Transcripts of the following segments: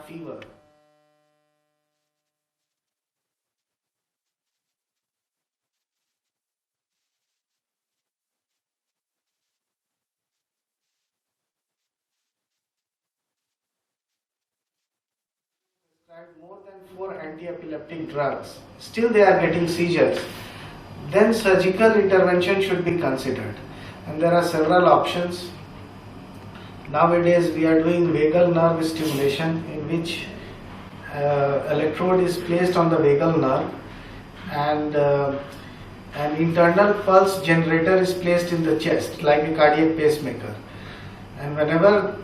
fever. Prescribed more than 4 anti-epileptic drugs, still they are getting seizures, then surgical intervention should be considered. And there are several options. Nowadays we are doing vagal nerve stimulation, in which electrode is placed on the vagal nerve and an internal pulse generator is placed in the chest like a cardiac pacemaker. And whenever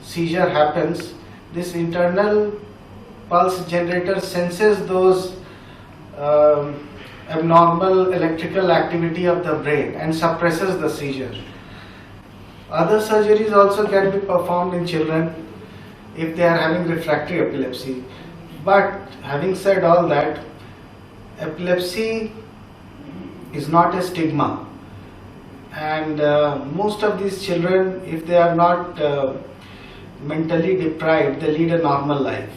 seizure happens, this internal pulse generator senses those abnormal electrical activity of the brain and suppresses the seizure. Other surgeries also can be performed in children if they are having refractory epilepsy. But having said all that, epilepsy is not a stigma, and most of these children, if they are not mentally deprived, they lead a normal life.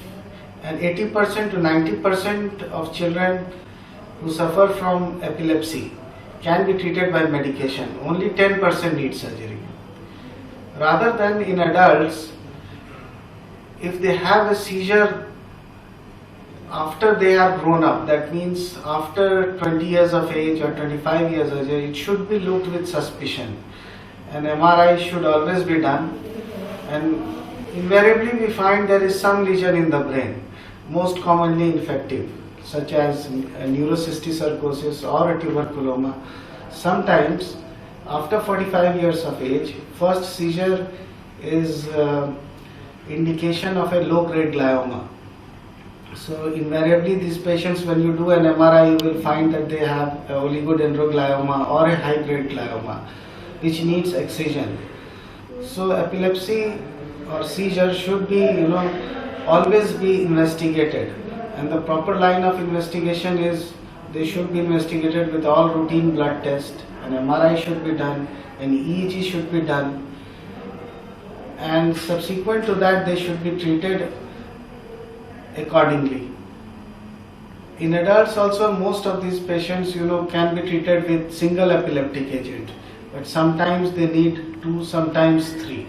And 80% to 90% of children who suffer from epilepsy can be treated by medication. Only 10% need surgery. Rather than in adults, if they have a seizure after they are grown up, that means after 20 years of age or 25 years of age, it should be looked with suspicion. An MRI should always be done, and invariably we find there is some lesion in the brain, most commonly infective, such as neurocysticercosis or a tuberculoma. Sometimes after 45 years of age, first seizure is indication of a low-grade glioma. So invariably these patients, when you do an MRI, you will find that they have a oligodendroglioma or a high-grade glioma, which needs excision. So epilepsy or seizure should be, always be investigated, and the proper line of investigation is they should be investigated with all routine blood tests. An MRI should be done, an EEG should be done, and subsequent to that they should be treated accordingly. In adults also, most of these patients can be treated with single epileptic agent, but sometimes they need 2, sometimes 3.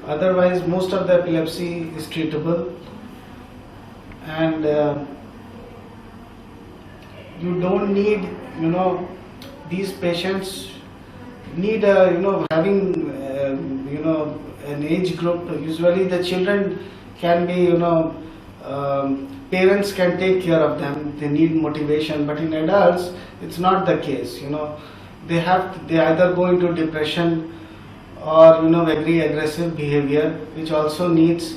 Otherwise most of the epilepsy is treatable, and you don't need, these patients need having an age group. Usually the children can be, parents can take care of them, they need motivation, but in adults it's not the case. They either go into depression or very aggressive behavior, which also needs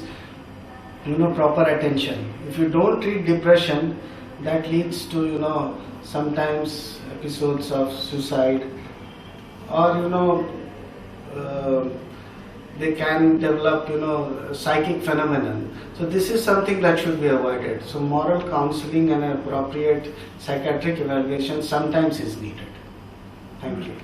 proper attention. If you don't treat depression, that leads to sometimes episodes of suicide, or they can develop psychic phenomenon. So this is something that should be avoided. So moral counseling and appropriate psychiatric evaluation sometimes is needed. Thank you.